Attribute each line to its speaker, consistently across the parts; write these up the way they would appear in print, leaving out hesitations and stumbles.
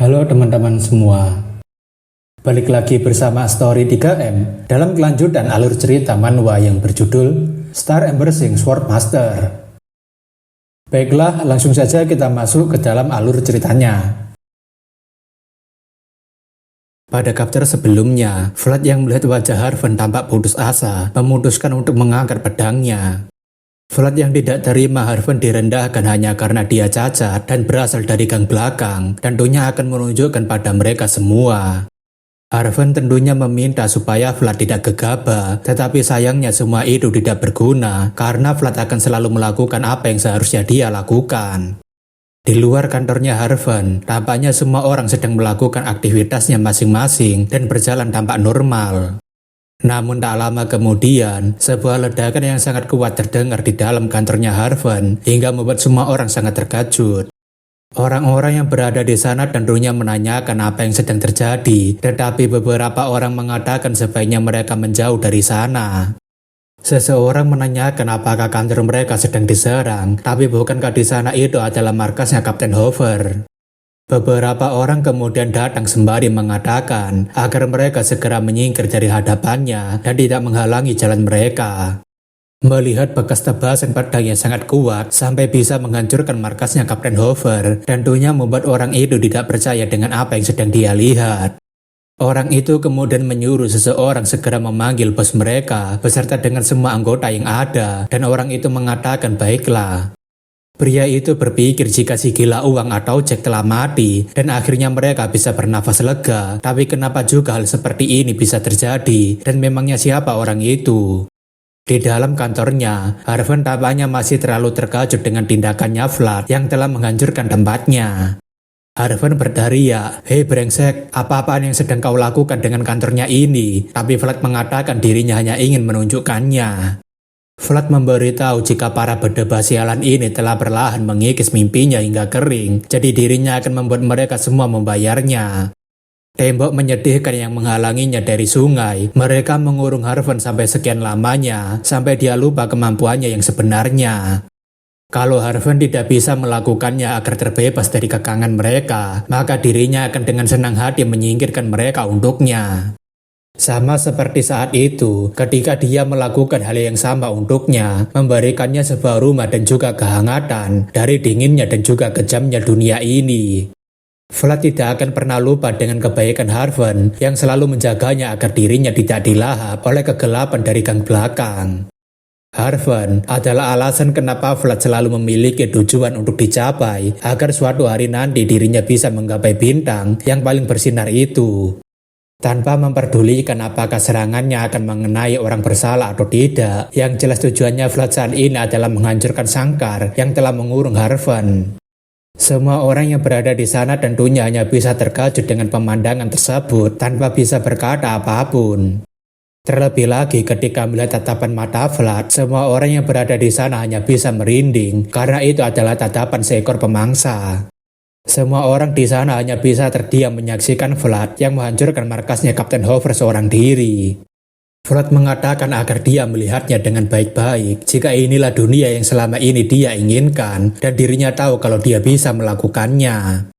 Speaker 1: Halo teman-teman semua, balik lagi bersama Story 3M dalam kelanjutan alur cerita manhwa yang berjudul Star Embracing Swordmaster. Baiklah, langsung saja kita masuk ke dalam alur ceritanya. Pada chapter sebelumnya, Vlad yang melihat wajah Harven tampak putus asa memutuskan untuk mengangkat pedangnya. Vlad yang tidak terima Harven direndahkan hanya karena dia cacat dan berasal dari gang belakang, tentunya akan menunjukkan pada mereka semua. Harven tentunya meminta supaya Vlad tidak gegabah, tetapi sayangnya semua itu tidak berguna karena Vlad akan selalu melakukan apa yang seharusnya dia lakukan. Di luar kantornya Harven, tampaknya semua orang sedang melakukan aktivitasnya masing-masing dan berjalan tampak normal. Namun tak lama kemudian, sebuah ledakan yang sangat kuat terdengar di dalam kantornya Harven hingga membuat semua orang sangat terkejut. Orang-orang yang berada di sana tentunya menanyakan apa yang sedang terjadi, tetapi beberapa orang mengatakan sebaiknya mereka menjauh dari sana. Seseorang menanyakan apakah kantor mereka sedang diserang, tapi bukankah di sana itu adalah markasnya Kapten Hover? Beberapa orang kemudian datang sembari mengatakan agar mereka segera menyingkir dari hadapannya dan tidak menghalangi jalan mereka. Melihat bekas tebasan pedang yang sangat kuat sampai bisa menghancurkan markasnya Kapten Hover, tentunya membuat orang itu tidak percaya dengan apa yang sedang dia lihat. Orang itu kemudian menyuruh seseorang segera memanggil bos mereka beserta dengan semua anggota yang ada, dan orang itu mengatakan baiklah. Pria itu berpikir jika si gila uang atau Jack telah mati dan akhirnya mereka bisa bernafas lega, tapi kenapa juga hal seperti ini bisa terjadi dan memangnya siapa orang itu? Di dalam kantornya, Harven tampaknya masih terlalu terkejut dengan tindakannya Vlad yang telah menghancurkan tempatnya. Harven berteriak, "Hei brengsek, apa-apaan yang sedang kau lakukan dengan kantornya ini?" Tapi Vlad mengatakan dirinya hanya ingin menunjukkannya. Vlad memberitahu jika para berdebah sialan ini telah perlahan mengikis mimpinya hingga kering, jadi dirinya akan membuat mereka semua membayarnya. Tembok menyedihkan yang menghalanginya dari sungai, mereka mengurung Harven sampai sekian lamanya, sampai dia lupa kemampuannya yang sebenarnya. Kalau Harven tidak bisa melakukannya agar terbebas dari kekangan mereka, maka dirinya akan dengan senang hati menyingkirkan mereka untuknya. Sama seperti saat itu, ketika dia melakukan hal yang sama untuknya, memberikannya sebuah rumah dan juga kehangatan dari dinginnya dan juga kejamnya dunia ini. Vlad tidak akan pernah lupa dengan kebaikan Harven yang selalu menjaganya agar dirinya tidak dilahap oleh kegelapan dari gang belakang. Harven adalah alasan kenapa Vlad selalu memiliki tujuan untuk dicapai agar suatu hari nanti dirinya bisa menggapai bintang yang paling bersinar itu. Tanpa memperdulikan apakah serangannya akan mengenai orang bersalah atau tidak, yang jelas tujuannya Vlad saat ini adalah menghancurkan sangkar yang telah mengurung Harven. Semua orang yang berada di sana tentunya hanya bisa terkejut dengan pemandangan tersebut tanpa bisa berkata apapun. Terlebih lagi ketika melihat tatapan mata Vlad, semua orang yang berada di sana hanya bisa merinding karena itu adalah tatapan seekor pemangsa. Semua orang di sana hanya bisa terdiam menyaksikan Vlad yang menghancurkan markasnya Kapten Hover seorang diri. Vlad mengatakan agar dia melihatnya dengan baik-baik jika inilah dunia yang selama ini dia inginkan dan dirinya tahu kalau dia bisa melakukannya.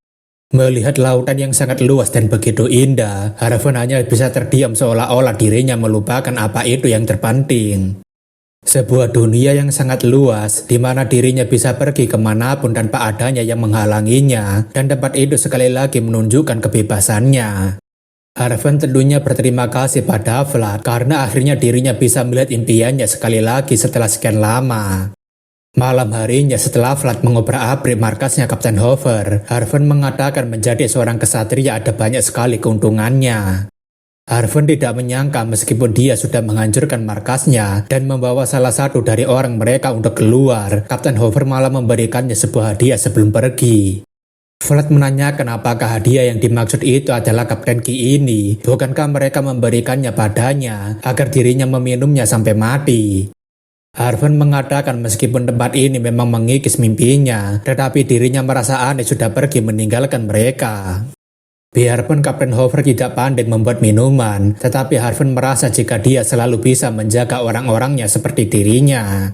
Speaker 1: Melihat lautan yang sangat luas dan begitu indah, Harven hanya bisa terdiam seolah-olah dirinya melupakan apa itu yang terpenting. Sebuah dunia yang sangat luas, di mana dirinya bisa pergi kemanapun tanpa adanya yang menghalanginya, dan tempat itu sekali lagi menunjukkan kebebasannya. Harven tentunya berterima kasih pada Vlad karena akhirnya dirinya bisa melihat impiannya sekali lagi setelah sekian lama. Malam harinya setelah Vlad mengobrak-abrik markasnya Kapten Hover, Harven mengatakan menjadi seorang kesatria ada banyak sekali keuntungannya. Harven tidak menyangka meskipun dia sudah menghancurkan markasnya dan membawa salah satu dari orang mereka untuk keluar, Kapten Hover malah memberikannya sebuah hadiah sebelum pergi. Vlad menanyakan apakah hadiah yang dimaksud itu adalah Kapten Ki ini, bukankah mereka memberikannya padanya agar dirinya meminumnya sampai mati. Harven mengatakan meskipun tempat ini memang mengikis mimpinya, tetapi dirinya merasa aneh sudah pergi meninggalkan mereka. Biarpun Kapten Hover tidak pandai membuat minuman, tetapi Harven merasa jika dia selalu bisa menjaga orang-orangnya seperti dirinya.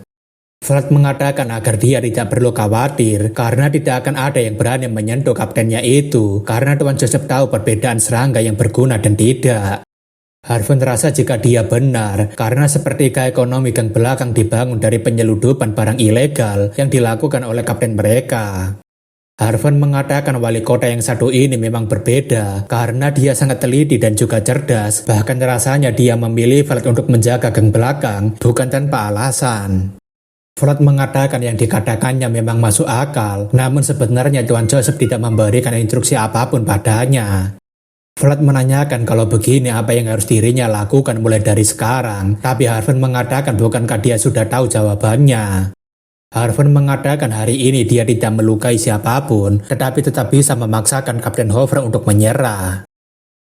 Speaker 1: Vlad mengatakan agar dia tidak perlu khawatir karena tidak akan ada yang berani menyentuh kaptennya itu karena Tuan Joseph tahu perbedaan serangga yang berguna dan tidak. Harvey merasa jika dia benar karena sepertiga ekonomi gang belakang dibangun dari penyeludupan barang ilegal yang dilakukan oleh kapten mereka. Harvey mengatakan wali kota yang satu ini memang berbeda karena dia sangat teliti dan juga cerdas, bahkan rasanya dia memilih Vlad untuk menjaga gang belakang bukan tanpa alasan. Vlad mengatakan yang dikatakannya memang masuk akal, namun sebenarnya Tuan Joseph tidak memberikan instruksi apapun padanya. Vlad menanyakan kalau begini apa yang harus dirinya lakukan mulai dari sekarang, tapi Harvey mengatakan bukankah dia sudah tahu jawabannya. Harvey mengatakan hari ini dia tidak melukai siapapun, tetapi tetap bisa memaksakan Kapten Hoover untuk menyerah.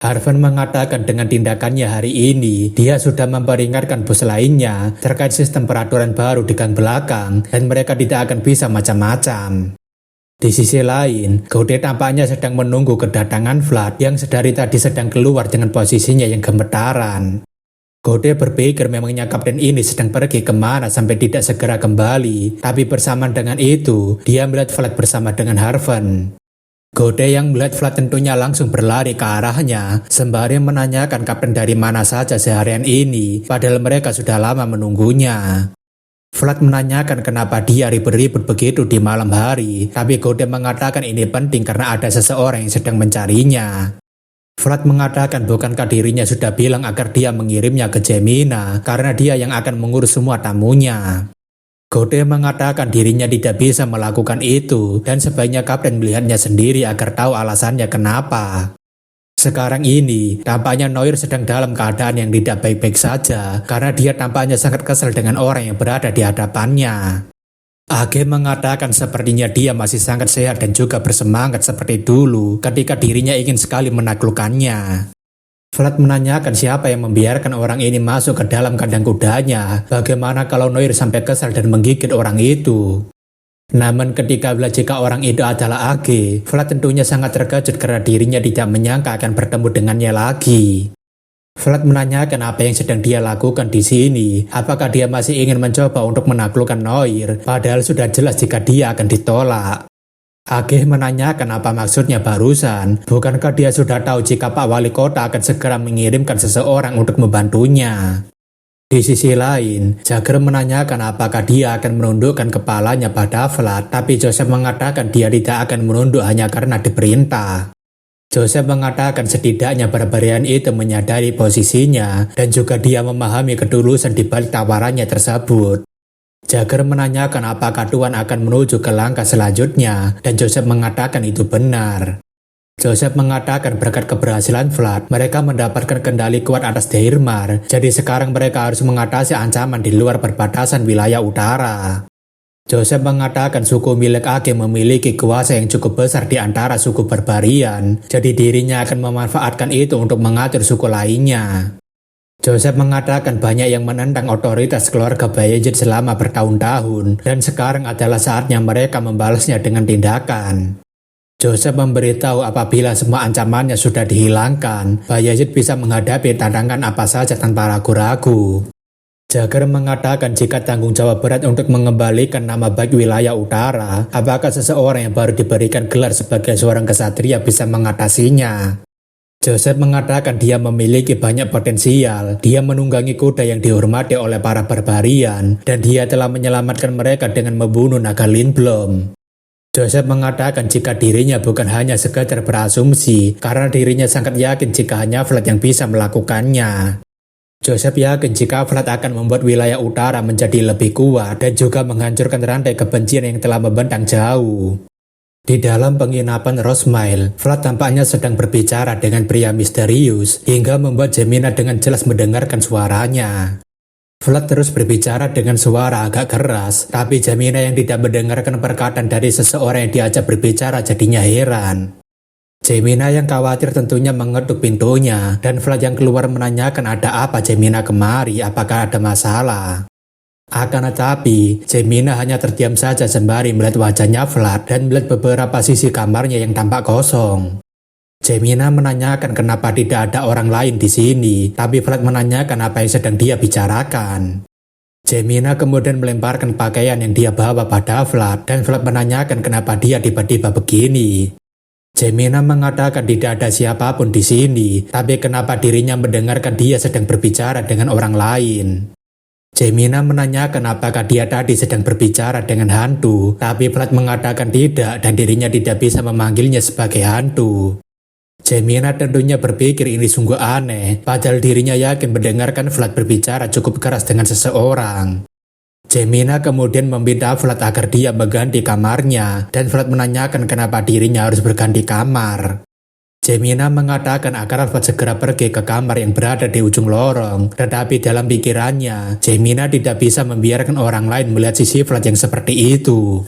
Speaker 1: Harvey mengatakan dengan tindakannya hari ini, dia sudah memperingatkan bos lainnya terkait sistem peraturan baru di gang belakang dan mereka tidak akan bisa macam-macam. Di sisi lain, Gaudet tampaknya sedang menunggu kedatangan Vlad yang sedari tadi sedang keluar dengan posisinya yang gemetaran. Gaudet berpikir memangnya kapten ini sedang pergi kemana sampai tidak segera kembali, tapi bersamaan dengan itu, dia melihat Vlad bersama dengan Harvey. Gaudet yang melihat Vlad tentunya langsung berlari ke arahnya, sembari menanyakan kapten dari mana saja seharian ini, padahal mereka sudah lama menunggunya. Vlad menanyakan kenapa dia ribut-ribut begitu di malam hari, tapi Gaudet mengatakan ini penting karena ada seseorang yang sedang mencarinya. Vlad mengatakan bukankah dirinya sudah bilang agar dia mengirimnya ke Jemina, karena dia yang akan mengurus semua tamunya. Gaudet mengatakan dirinya tidak bisa melakukan itu dan sebaiknya kapten melihatnya sendiri agar tahu alasannya kenapa. Sekarang ini, tampaknya Noir sedang dalam keadaan yang tidak baik-baik saja karena dia tampaknya sangat kesal dengan orang yang berada di hadapannya. Age mengatakan sepertinya dia masih sangat sehat dan juga bersemangat seperti dulu ketika dirinya ingin sekali menaklukkannya. Vlad menanyakan siapa yang membiarkan orang ini masuk ke dalam kandang kudanya. Bagaimana kalau Noir sampai kesal dan menggigit orang itu? Namun ketika melihat jika orang itu adalah Age, Vlad tentunya sangat terkejut karena dirinya tidak menyangka akan bertemu dengannya lagi. Vlad menanyakan apa yang sedang dia lakukan di sini. Apakah dia masih ingin mencoba untuk menaklukkan Noir, padahal sudah jelas jika dia akan ditolak. Age menanyakan apa maksudnya barusan. Bukankah dia sudah tahu jika Pak Wali Kota akan segera mengirimkan seseorang untuk membantunya? Di sisi lain, Jagger menanyakan apakah dia akan menundukkan kepalanya pada Vlad, tapi Joseph mengatakan dia tidak akan menunduk hanya karena diperintah. Joseph mengatakan setidaknya barbarian itu menyadari posisinya dan juga dia memahami ketulusan di balik tawarannya tersebut. Jagger menanyakan apakah Tuan akan menuju ke langkah selanjutnya dan Joseph mengatakan itu benar. Joseph mengatakan berkat keberhasilan Vlad, mereka mendapatkan kendali kuat atas Deirmar, jadi sekarang mereka harus mengatasi ancaman di luar perbatasan wilayah utara. Joseph mengatakan suku milik Age memiliki kuasa yang cukup besar di antara suku barbarian, jadi dirinya akan memanfaatkan itu untuk mengatur suku lainnya. Joseph mengatakan banyak yang menentang otoritas keluarga Bayezid selama bertahun-tahun dan sekarang adalah saatnya mereka membalasnya dengan tindakan. Joseph memberitahu apabila semua ancamannya sudah dihilangkan, Bayezid bisa menghadapi tantangan apa saja tanpa ragu-ragu. Jagger mengatakan jika tanggung jawab berat untuk mengembalikan nama baik wilayah utara, apakah seseorang yang baru diberikan gelar sebagai seorang kesatria bisa mengatasinya? Joseph mengatakan dia memiliki banyak potensial, dia menunggangi kuda yang dihormati oleh para barbarian, dan dia telah menyelamatkan mereka dengan membunuh naga Lindblom. Joseph mengatakan jika dirinya bukan hanya sekadar berasumsi, karena dirinya sangat yakin jika hanya Vlad yang bisa melakukannya. Joseph yakin jika Vlad akan membuat wilayah utara menjadi lebih kuat dan juga menghancurkan rantai kebencian yang telah membentang jauh. Di dalam penginapan Rosemile, Vlad tampaknya sedang berbicara dengan pria misterius hingga membuat Jemina dengan jelas mendengarkan suaranya. Vlad terus berbicara dengan suara agak keras, tapi Jemina yang tidak mendengarkan perkataan dari seseorang yang diajak berbicara jadinya heran. Jemina yang khawatir tentunya mengetuk pintunya, dan Vlad yang keluar menanyakan ada apa Jemina kemari, apakah ada masalah. Akan tetapi, Jemina hanya terdiam saja sembari melihat wajahnya Vlad dan melihat beberapa sisi kamarnya yang tampak kosong. Jemina menanyakan kenapa tidak ada orang lain di sini, tapi Vlad menanyakan apa yang sedang dia bicarakan. Jemina kemudian melemparkan pakaian yang dia bawa pada Vlad dan Vlad menanyakan kenapa dia tiba-tiba begini. Jemina mengatakan tidak ada siapapun di sini, tapi kenapa dirinya mendengarkan dia sedang berbicara dengan orang lain. Jemina menanyakan apakah dia tadi sedang berbicara dengan hantu, tapi Vlad mengatakan tidak dan dirinya tidak bisa memanggilnya sebagai hantu. Jemina tentunya berpikir ini sungguh aneh, padahal dirinya yakin mendengarkan Vlad berbicara cukup keras dengan seseorang. Jemina kemudian meminta Vlad agar dia mengganti kamarnya, dan Vlad menanyakan kenapa dirinya harus berganti kamar. Jemina mengatakan agar Vlad segera pergi ke kamar yang berada di ujung lorong, tetapi dalam pikirannya, Jemina tidak bisa membiarkan orang lain melihat sisi Vlad yang seperti itu.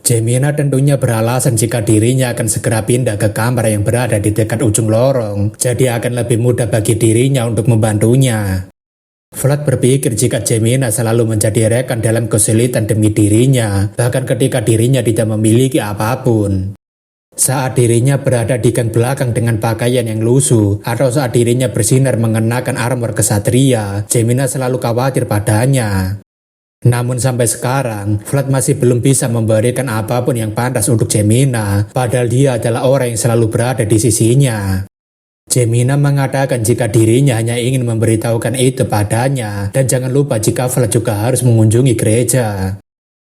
Speaker 1: Jemina tentunya beralasan jika dirinya akan segera pindah ke kamar yang berada di dekat ujung lorong, jadi akan lebih mudah bagi dirinya untuk membantunya. Vlad berpikir jika Jemina selalu menjadi rekan dalam kesulitan demi dirinya, bahkan ketika dirinya tidak memiliki apapun. Saat dirinya berada di gang belakang dengan pakaian yang lusuh, atau saat dirinya bersinar mengenakan armor kesatria, Jemina selalu khawatir padanya. Namun sampai sekarang, Vlad masih belum bisa memberikan apapun yang pantas untuk Jemina, padahal dia adalah orang yang selalu berada di sisinya. Jemina mengatakan jika dirinya hanya ingin memberitahukan itu padanya, dan jangan lupa jika Vlad juga harus mengunjungi gereja.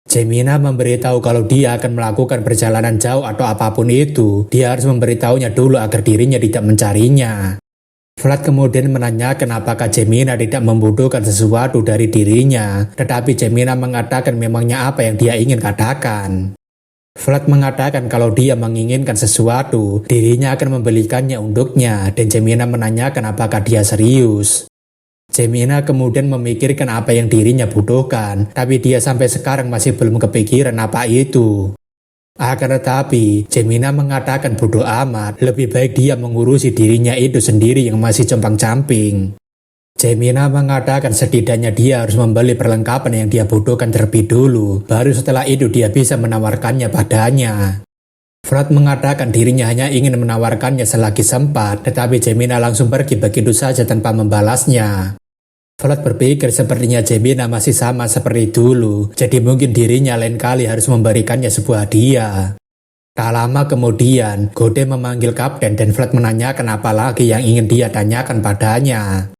Speaker 1: Jemina memberitahu kalau dia akan melakukan perjalanan jauh atau apapun itu, dia harus memberitahunya dulu agar dirinya tidak mencarinya. Vlad kemudian menanyakan apakah Jemina tidak membutuhkan sesuatu dari dirinya, tetapi Jemina mengatakan memangnya apa yang dia ingin katakan. Vlad mengatakan kalau dia menginginkan sesuatu, dirinya akan membelikannya untuknya, dan Jemina menanyakan apakah dia serius. Jemina kemudian memikirkan apa yang dirinya butuhkan, tapi dia sampai sekarang masih belum kepikiran apa itu. Akan tetapi, Jemina mengatakan bodoh amat, lebih baik dia mengurusi dirinya itu sendiri yang masih compang-camping. Jemina mengatakan setidaknya dia harus membeli perlengkapan yang dia butuhkan terlebih dulu, baru setelah itu dia bisa menawarkannya padanya. Vlad mengatakan dirinya hanya ingin menawarkannya selagi sempat, tetapi Jemina langsung pergi begitu saja tanpa membalasnya. Vlad berpikir sepertinya Jemina masih sama seperti dulu, jadi mungkin dirinya lain kali harus memberikannya sebuah hadiah. Tak lama kemudian, Gode memanggil kapten dan Vlad menanyakan apa lagi yang ingin dia tanyakan padanya.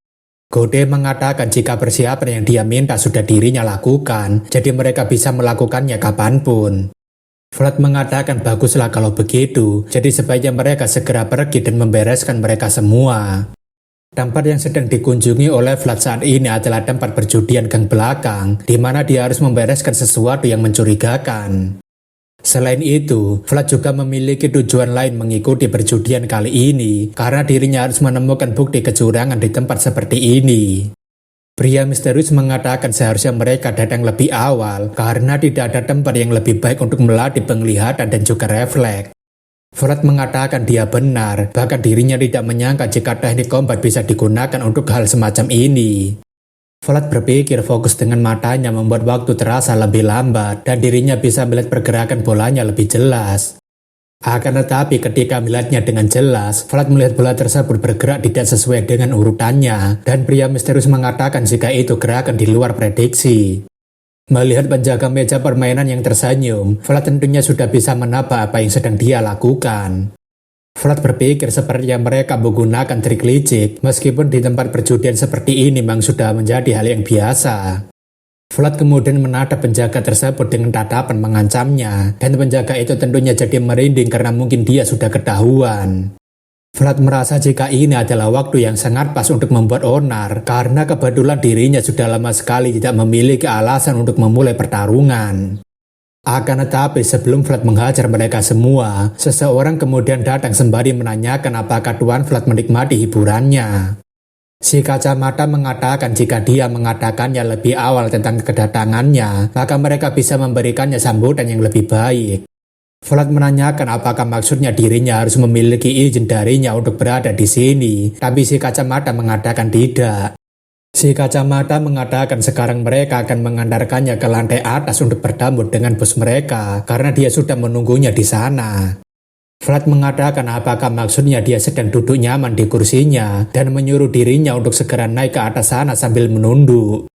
Speaker 1: Gode mengatakan jika persiapan yang dia minta sudah dirinya lakukan, jadi mereka bisa melakukannya kapanpun. Vlad mengatakan baguslah kalau begitu, jadi sebaiknya mereka segera pergi dan membereskan mereka semua. Tempat yang sedang dikunjungi oleh Vlad saat ini adalah tempat perjudian gang belakang, di mana dia harus membereskan sesuatu yang mencurigakan. Selain itu, Vlad juga memiliki tujuan lain mengikuti perjudian kali ini, karena dirinya harus menemukan bukti kecurangan di tempat seperti ini. Pria misterius mengatakan seharusnya mereka datang lebih awal, karena tidak ada tempat yang lebih baik untuk melatih penglihatan dan juga refleks. Vlad mengatakan dia benar, bahkan dirinya tidak menyangka jika teknik combat bisa digunakan untuk hal semacam ini. Vlad berpikir fokus dengan matanya membuat waktu terasa lebih lambat dan dirinya bisa melihat pergerakan bolanya lebih jelas. Akan tetapi ketika melihatnya dengan jelas, Vlad melihat bola tersebut bergerak tidak sesuai dengan urutannya dan pria misterius mengatakan jika itu gerakan di luar prediksi. Melihat penjaga meja permainan yang tersenyum, Vlad tentunya sudah bisa menebak apa yang sedang dia lakukan. Vlad berpikir sepertinya mereka menggunakan trik licik, meskipun di tempat perjudian seperti ini memang sudah menjadi hal yang biasa. Vlad kemudian menatap penjaga tersebut dengan tatapan mengancamnya, dan penjaga itu tentunya jadi merinding karena mungkin dia sudah ketahuan. Vlad merasa jika ini adalah waktu yang sangat pas untuk membuat onar, karena kebetulan dirinya sudah lama sekali tidak memiliki alasan untuk memulai pertarungan. Akan tetapi sebelum Vlad menghajar mereka semua, seseorang kemudian datang sembari menanyakan apakah Tuan Vlad menikmati hiburannya. Si kacamata mengatakan jika dia mengatakannya lebih awal tentang kedatangannya, maka mereka bisa memberikannya sambutan yang lebih baik. Vlad menanyakan apakah maksudnya dirinya harus memiliki izin darinya untuk berada di sini, tapi si kacamata mengatakan tidak. Si kacamata mengatakan sekarang mereka akan mengantarkannya ke lantai atas untuk bertemu dengan bos mereka karena dia sudah menunggunya di sana. Vlad mengatakan apakah maksudnya dia sedang duduk nyaman di kursinya dan menyuruh dirinya untuk segera naik ke atas sana sambil menunduk.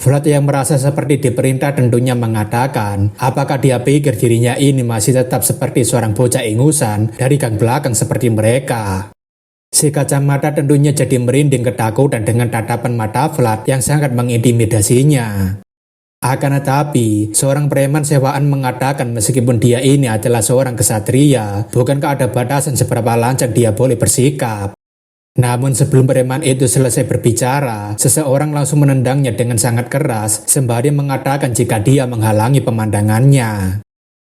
Speaker 1: Vlad yang merasa seperti diperintah tentunya mengatakan, apakah dia pikir dirinya ini masih tetap seperti seorang bocah ingusan dari gang belakang seperti mereka. Si kacamata tentunya jadi merinding ketakutan dengan tatapan mata Vlad yang sangat mengintimidasinya. Akan tetapi, seorang preman sewaan mengatakan meskipun dia ini adalah seorang kesatria, bukankah ada batasan seberapa lancang dia boleh bersikap. Namun sebelum preman itu selesai berbicara, seseorang langsung menendangnya dengan sangat keras sembari mengatakan jika dia menghalangi pemandangannya.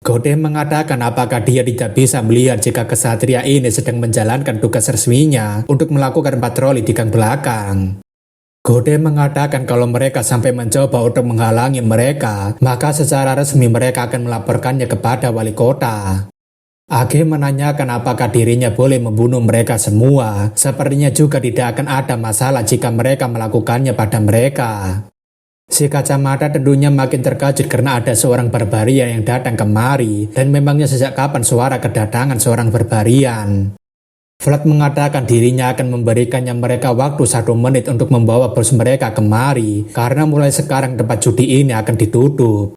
Speaker 1: Gode mengatakan apakah dia tidak bisa melihat jika kesatria ini sedang menjalankan tugas resminya untuk melakukan patroli di gang belakang. Gode mengatakan kalau mereka sampai mencoba untuk menghalangi mereka, maka secara resmi mereka akan melaporkannya kepada wali kota. Age menanyakan apakah dirinya boleh membunuh mereka semua. Sepertinya juga tidak akan ada masalah jika mereka melakukannya pada mereka. Si kacamata tentunya makin terkejut karena ada seorang barbarian yang datang kemari, dan memangnya sejak kapan suara kedatangan seorang barbarian. Vlad mengatakan dirinya akan memberikannya mereka waktu 1 menit untuk membawa bos mereka kemari, karena mulai sekarang tempat judi ini akan ditutup.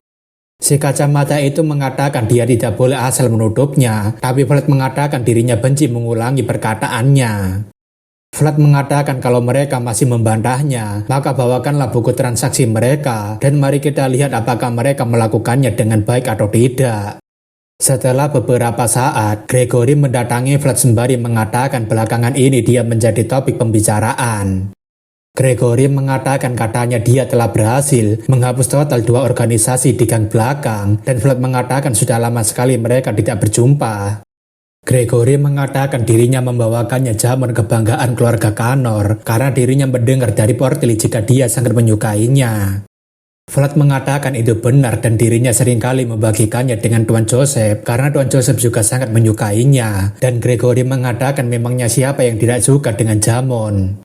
Speaker 1: Si kacamata itu mengatakan dia tidak boleh asal menutupnya, tapi Vlad mengatakan dirinya benci mengulangi perkataannya. Vlad mengatakan kalau mereka masih membantahnya, maka bawakanlah buku transaksi mereka dan mari kita lihat apakah mereka melakukannya dengan baik atau tidak. Setelah beberapa saat, Gregory mendatangi Vlad sembari mengatakan belakangan ini dia menjadi topik pembicaraan. Gregory mengatakan katanya dia telah berhasil menghapus total 2 organisasi di gang belakang dan Vlad mengatakan sudah lama sekali mereka tidak berjumpa. Gregory mengatakan dirinya membawakannya jamuan kebanggaan keluarga Connor karena dirinya mendengar dari Portilli jika dia sangat menyukainya. Vlad mengatakan itu benar dan dirinya seringkali membagikannya dengan Tuan Joseph karena Tuan Joseph juga sangat menyukainya, dan Gregory mengatakan memangnya siapa yang tidak suka dengan jamun.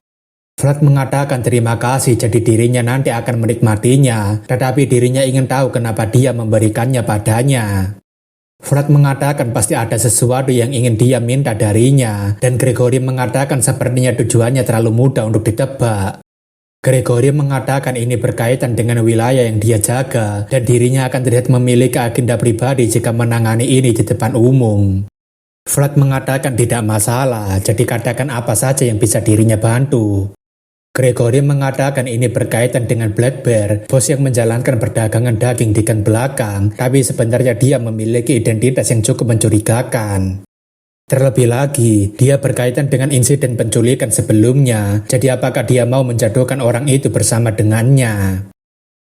Speaker 1: Vlad mengatakan terima kasih jadi dirinya nanti akan menikmatinya, tetapi dirinya ingin tahu kenapa dia memberikannya padanya. Vlad mengatakan pasti ada sesuatu yang ingin dia minta darinya, dan Gregory mengatakan sepertinya tujuannya terlalu mudah untuk ditebak. Gregory mengatakan ini berkaitan dengan wilayah yang dia jaga, dan dirinya akan terlihat memiliki agenda pribadi jika menangani ini di depan umum. Vlad mengatakan tidak masalah, jadi katakan apa saja yang bisa dirinya bantu. Gregory mengatakan ini berkaitan dengan Black Bear, bos yang menjalankan perdagangan daging di gang belakang, tapi sebenarnya dia memiliki identitas yang cukup mencurigakan. Terlebih lagi, dia berkaitan dengan insiden penculikan sebelumnya, jadi apakah dia mau menjatuhkan orang itu bersama dengannya?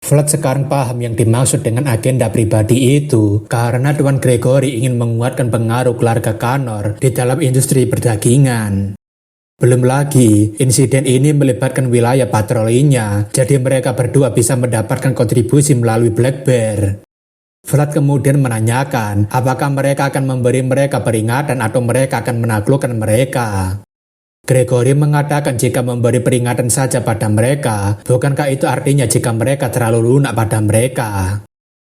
Speaker 1: Vlad sekarang paham yang dimaksud dengan agenda pribadi itu, karena Tuan Gregory ingin menguatkan pengaruh keluarga Connor di dalam industri perdagingan. Belum lagi, insiden ini melibatkan wilayah patrolinya, jadi mereka berdua bisa mendapatkan kontribusi melalui Black Bear. Vlad kemudian menanyakan apakah mereka akan memberi mereka peringatan atau mereka akan menaklukkan mereka. Gregory mengatakan jika memberi peringatan saja pada mereka, bukankah itu artinya jika mereka terlalu lunak pada mereka?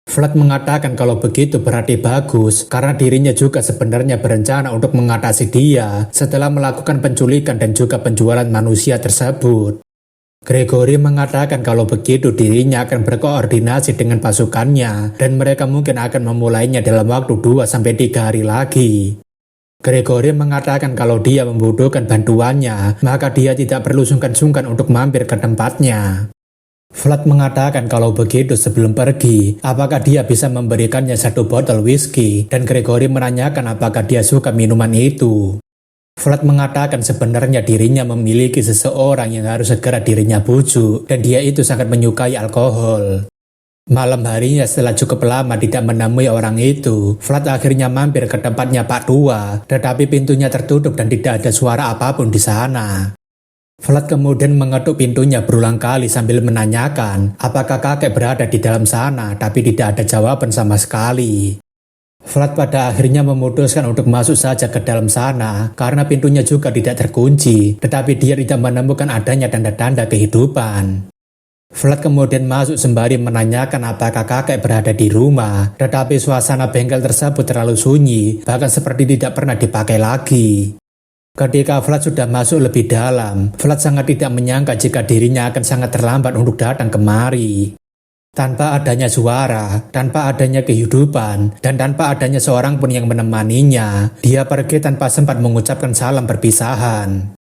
Speaker 1: Vlad mengatakan kalau begitu berarti bagus, karena dirinya juga sebenarnya berencana untuk mengatasi dia setelah melakukan penculikan dan juga penjualan manusia tersebut. Gregory mengatakan kalau begitu dirinya akan berkoordinasi dengan pasukannya dan mereka mungkin akan memulainya dalam waktu 2-3 hari lagi. Gregory mengatakan kalau dia membutuhkan bantuannya, maka dia tidak perlu sungkan-sungkan untuk mampir ke tempatnya. Vlad mengatakan kalau begitu sebelum pergi, apakah dia bisa memberikannya 1 botol whisky, dan Gregory menanyakan apakah dia suka minuman itu. Vlad mengatakan sebenarnya dirinya memiliki seseorang yang harus segera dirinya bujuk, dan dia itu sangat menyukai alkohol. Malam harinya setelah cukup lama tidak menemui orang itu, Vlad akhirnya mampir ke tempatnya Pak Tua, tetapi pintunya tertutup dan tidak ada suara apapun di sana. Vlad kemudian mengetuk pintunya berulang kali sambil menanyakan apakah kakek berada di dalam sana, tapi tidak ada jawaban sama sekali. Vlad pada akhirnya memutuskan untuk masuk saja ke dalam sana karena pintunya juga tidak terkunci, tetapi dia tidak menemukan adanya tanda-tanda kehidupan. Vlad kemudian masuk sembari menanyakan apakah kakek berada di rumah, tetapi suasana bengkel tersebut terlalu sunyi, bahkan seperti tidak pernah dipakai lagi. Ketika Vlad sudah masuk lebih dalam, Vlad sangat tidak menyangka jika dirinya akan sangat terlambat untuk datang kemari. Tanpa adanya suara, tanpa adanya kehidupan, dan tanpa adanya seorang pun yang menemaninya, dia pergi tanpa sempat mengucapkan salam perpisahan.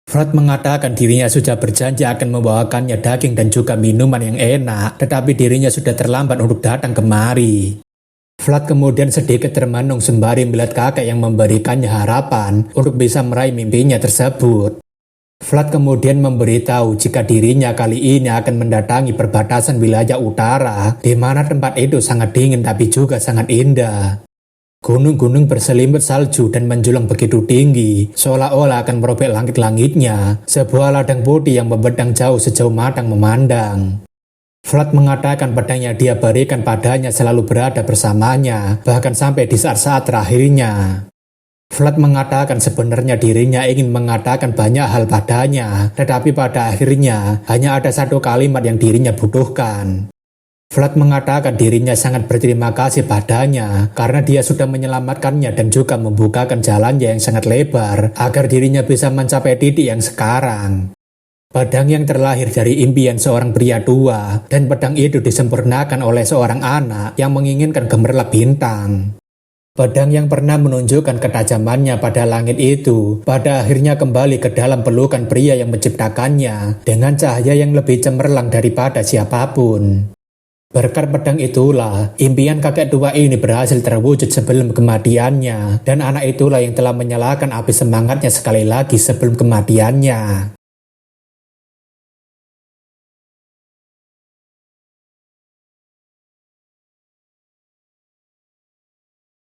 Speaker 1: Vlad mengatakan dirinya sudah berjanji akan membawakannya daging dan juga minuman yang enak, tetapi dirinya sudah terlambat untuk datang kemari. Vlad kemudian sedikit termenung sembari melihat kakek yang memberikannya harapan untuk bisa meraih mimpinya tersebut. Vlad kemudian memberitahu jika dirinya kali ini akan mendatangi perbatasan wilayah utara, di mana tempat itu sangat dingin tapi juga sangat indah. Gunung-gunung berselimut salju dan menjulang begitu tinggi, seolah-olah akan merobek langit-langitnya, sebuah ladang putih yang membentang jauh sejauh mata memandang. Vlad mengatakan pedang yang dia berikan padanya selalu berada bersamanya, bahkan sampai di saat-saat terakhirnya. Vlad mengatakan sebenarnya dirinya ingin mengatakan banyak hal padanya, tetapi pada akhirnya hanya ada satu kalimat yang dirinya butuhkan. Vlad mengatakan dirinya sangat berterima kasih padanya karena dia sudah menyelamatkannya dan juga membukakan jalannya yang sangat lebar agar dirinya bisa mencapai titik yang sekarang. Pedang yang terlahir dari impian seorang pria tua, dan pedang itu disempurnakan oleh seorang anak yang menginginkan gemerlap bintang. Pedang yang pernah menunjukkan ketajamannya pada langit itu, pada akhirnya kembali ke dalam pelukan pria yang menciptakannya dengan cahaya yang lebih cemerlang daripada siapapun. Berkat pedang itulah, impian kakek tua ini berhasil terwujud sebelum kematiannya, dan anak itulah yang telah menyalakan api semangatnya sekali lagi sebelum kematiannya.